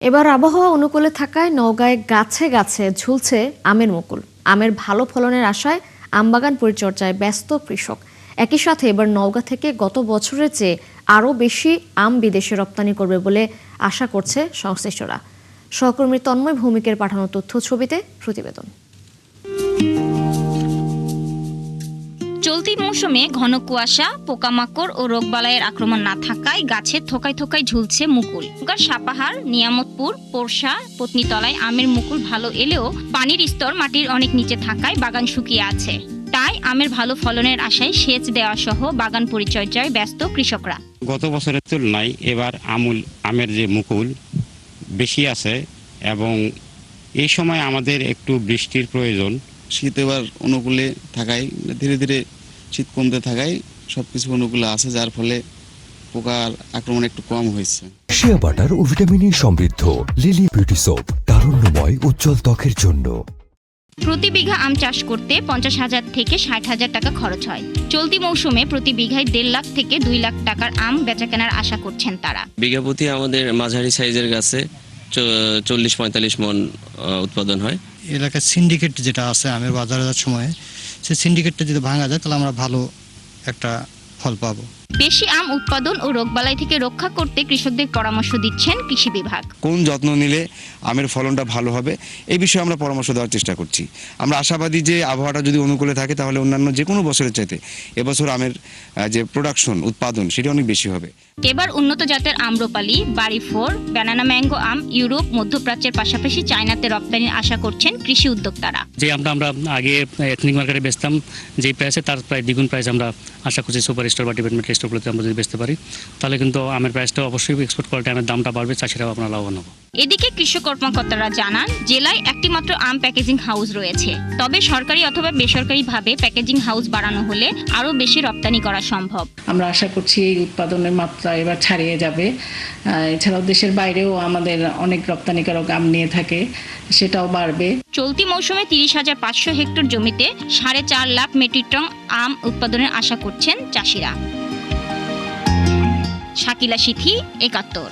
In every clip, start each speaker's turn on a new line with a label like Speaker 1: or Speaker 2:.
Speaker 1: এবার আবহাওয়া অনুকূলে থাকায় নওগাঁয় গাছে গাছে ঝুলছে আমের মুকুল। আমের ভালো ফলনের আশায় আমবাগান পরিচর্যায় ব্যস্ত কৃষক। একই সাথে এবার নওগাঁ থেকে গত বছরের চেয়ে আরও বেশি আম বিদেশে রপ্তানি করবে বলে আশা করছে সংশ্লিষ্টরা। সহকর্মী তন্ময় ভৌমিকের পাঠানো তথ্য ছবিতে প্রতিবেদন।
Speaker 2: চলতি মৌসুমে ঘন কুয়াশা, পোকামাকড় ও রোগবালাইয়ের আক্রমণ না থাকায় গাছের থোকায় থোকায় ঝুলছে মুকুল। সাপাহার, নিয়ামতপুর, পোরশা, পত্নীতলায় আমের মুকুল ভালো এলেও পানির স্তর মাটির অনেক নিচে থাকায় বাগান শুকিয়ে আছে। তাই আমের ভালো ফলনের আশায় সেচ দেওয়া সহ বাগান পরিচর্যায় ব্যস্ত কৃষকরা।
Speaker 3: গত বছরের তুলনায় এবার আমের যে মুকুল বেশি আছে এবং এই সময় আমাদের একটু বৃষ্টির প্রয়োজন।
Speaker 4: শীত এবার অনুকূলে থাকায় ধীরে ধীরে শীত কমতে থাকায় সবকিছু অনুকূলে আছে, যার ফলে পোকার আক্রমণ একটু কম হয়েছে।
Speaker 5: শিয়া বাটার ও ভিটামিন সমৃদ্ধ লিলি বিউটি সোপ, তারুণ্যময় উজ্জ্বল ত্বকের জন্য।
Speaker 2: প্রতি বিঘা আম চাষ করতে 50,000 থেকে 60,000 টাকা খরচ হয়। চলতি মৌসুমে প্রতি বিঘায় 1.5 লাখ থেকে 2 লাখ টাকার আম বেচাকেনার আশা করছেন তারা।
Speaker 6: বিঘা প্রতি আমাদের মাঝারি সাইজের গাছে 40-45 মন উৎপাদন হয়।
Speaker 7: এলাকার সিন্ডিকেট যেটা আছে আমের বাজারের সময়, সেই সিন্ডিকেটটা যদি ভাঙা যায় তাহলে আমরা ভালো একটা ফল পাবো।
Speaker 2: বেশি আম উৎপাদন ও রোগবালাই থেকে রক্ষা করতে কৃষকদের পরামর্শ দিচ্ছেন কৃষি বিভাগ।
Speaker 8: কোন যত্ন নিলে আমের ফলনটা ভালো হবে এই বিষয়ে আমরা পরামর্শ দেওয়ার চেষ্টা করছি। আমরা আশাবাদী যে আবহাওয়াটা যদি অনুকূলে থাকে তাহলে অন্যান্য যে কোনো বছরের চাইতে এবছর আমের যে প্রোডাকশন উৎপাদন সেটা অনেক বেশি হবে।
Speaker 2: এবার উন্নত জাতের আম্রপালি, বাড়ি 4, ব্যানানা ম্যাঙ্গো আম ইউরোপ, মধ্যপ্রাচ্যের পাশাপাশি চায়নাতে রপ্তানির আশা করছেন কৃষি উদ্যোক্তারা।
Speaker 9: যে আমরা আগে এথনিক মার্কেটে বেচতাম যে প্রাইসে, তার প্রায় দ্বিগুণ প্রাইস আমরা আশা করছি সুপার স্টোর বা ডিপার্টমেন্টাল স্টোরগুলোতে আমরা যদি বেচতে পারি তাহলে কিন্তু আমের প্রাইসটা অবশ্যই এক্সপোর্ট কোয়ালিটি আমের দামটা বাড়বে, চাষিরাও আপনারা লাভবান হবে।
Speaker 2: এদিকে কৃষক কর্মকর্তারা জানান, জেলায় একটি মাত্র আম প্যাকেজিং হাউস রয়েছে। তবে সরকারি অথবা বেসরকারিভাবে প্যাকেজিং হাউস বাড়ানো হলে আরও বেশি রপ্তানি করা সম্ভব।
Speaker 10: আমরা আশা করছি এই উৎপাদনের মাত্রা এবার ছাড়িয়ে যাবে। এছাড়াও দেশের বাইরেও আমাদের অনেক রপ্তানিকারক আম নিয়ে থাকে, সেটাও বাড়বে।
Speaker 2: চলতি মৌসুমে 30,500 হেক্টর জমিতে 4.5 লাখ মেট্রিক টন আম উৎপাদনের আশা করছেন চাষিরা। শাকিলা সিথি, 71।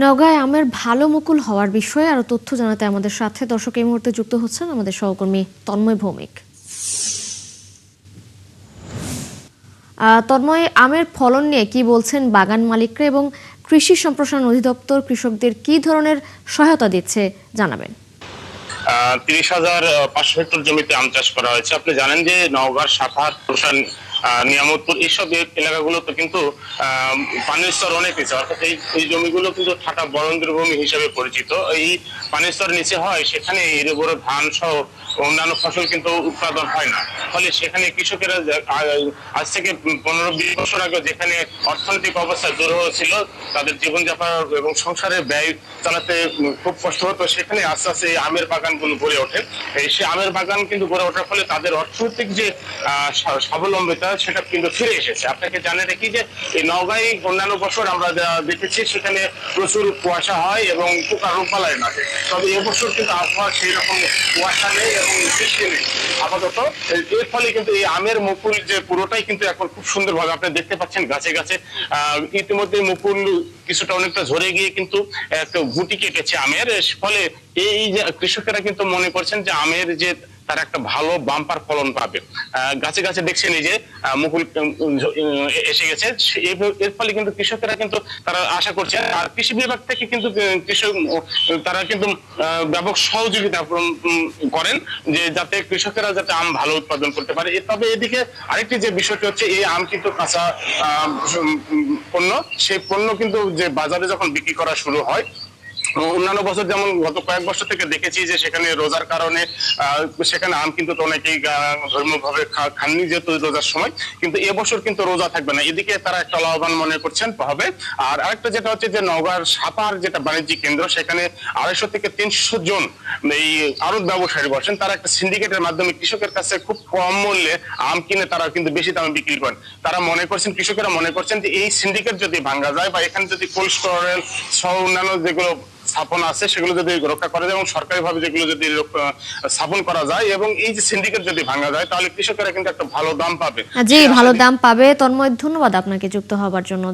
Speaker 1: নওগাঁয় আমের ভালো মুকুল হওয়ার বিষয়ে আরো তথ্য জানাতে আমাদের সাথে দর্শক এই মুহূর্তে যুক্ত হচ্ছেন আমাদের সহকর্মী তন্ময় ভৌমিক। তন্ময়, আমের ফলন নিয়ে কি বলছেন বাগান মালিকরা এবং কৃষি সম্প্রসারণ অধিদপ্তর কৃষকদের কি ধরনের সহায়তা দিচ্ছে জানাবেন।
Speaker 11: 30,500 হেক্টর জমিতে আম চাষ করা হয়েছে। আপনি জানেন যে নওগাঁর সাপাহার, পোরশা, নিয়ামতপুর এইসব এলাকাগুলোতে কিন্তু পানির স্তর অনেক নিচে, অর্থাৎ এই জমিগুলো কিন্তু ঠাটা বরেন্দ্র ভূমি হিসেবে পরিচিত। এই পানির স্তর নিচে হয়, সেখানে এর বড় ধান সহ অন্যান্য ফসল কিন্তু উৎপাদন হয় না। ফলে সেখানে কৃষকেরা আজ থেকে 15-20 বছর আগে যেখানে অর্থনৈতিক অবস্থা দুরূহ ছিল, তাদের জীবনযাপন এবং সংসারের ব্যয় চালাতে খুব কষ্ট হতো, সেখানে আস্তে আস্তে এই আমের বাগানগুলো গড়ে ওঠে। সেই আমের বাগান কিন্তু গড়ে ওঠার ফলে তাদের অর্থনৈতিক যে স্বাবলম্বিতা সেটা কিন্তু ফিরে এসেছে। আপনাকে জানিয়ে রাখি যে এই নওগাঁয় অন্যান্য বছর আমরা দেখেছি সেখানে প্রচুর কুয়াশা হয় এবং পোকা রোগবালাই লাগে, তবে এবছর কিন্তু আবহাওয়া সেই রকম কুয়াশা নেই এবং বৃষ্টি নেই আপাতত। এর ফলে কিন্তু এই আমের মুকুল যে পুরোটাই কিন্তু এখন খুব সুন্দরভাবে আপনি দেখতে পাচ্ছেন গাছে গাছে ইতিমধ্যে মুকুল কিছুটা অনেকটা ঝরে গিয়ে কিন্তু একটা গুটি কেটেছে আমের। ফলে এই যে কৃষকেরা কিন্তু মনে করছেন যে আমের যে তারা একটা ভালো বাম্পার ফলন পাবে। গাছে গাছে দেখছেন এই যে মুকুল এসে গেছে, এর ফলে কিন্তু কৃষকেরা কিন্তু তারা আশা করছেন। আর কৃষি বিভাগ থেকে কিন্তু কৃষক তারা কিন্তু ব্যাপক সহযোগিতা করেন যে যাতে কৃষকেরা যাতে আম ভালো উৎপাদন করতে পারে। তবে এদিকে আরেকটি যে বিষয়টি হচ্ছে, এই আম কিন্তু কাঁচা পণ্য, সেই পণ্য কিন্তু যে বাজারে যখন বিক্রি করা শুরু হয়, অন্যান্য বছর যেমন গত কয়েক বছর থেকে দেখেছি যে সেখানে রোজার কারণে সেখানে আম কিন্তু অনেকেই ধর্মীয়ভাবে খাননি যেহেতু রোজার সময়, কিন্তু এবছর কিন্তু রোজা থাকবে না, এদিকে তারা একটা লাভবান মনে করছেন হবে। আর আরেকটা যেটা হচ্ছে যে নওগাঁর সাপাহার যেটা বাণিজ্যিক কেন্দ্র, সেখানে 250 থেকে 300 জন এই আড়ত ব্যবসায়ী বসেন, তারা একটা সিন্ডিকেটের মাধ্যমে কৃষকের কাছে খুব কম মূল্যে আম কিনে তারা কিন্তু বেশি দামে বিক্রি করেন। তারা মনে করছেন, কৃষকেরা মনে করছেন যে এই সিন্ডিকেট যদি ভাঙা যায় বা এখানে যদি কোল্ড স্টোরেজ সহ অন্যান্য যেগুলো স্থাপন আছে সেগুলো যদি রক্ষা করা যায় এবং সরকারিভাবে যেগুলো যদি স্থাপন করা যায় এবং এই যে সিন্ডিকেট যদি ভাঙা যায় তাহলে কৃষকেরা কিন্তু একটা ভালো দাম পাবে।
Speaker 1: জি, ভালো দাম পাবে। তন্ময়, ধন্যবাদ আপনাকে যুক্ত হওয়ার জন্য।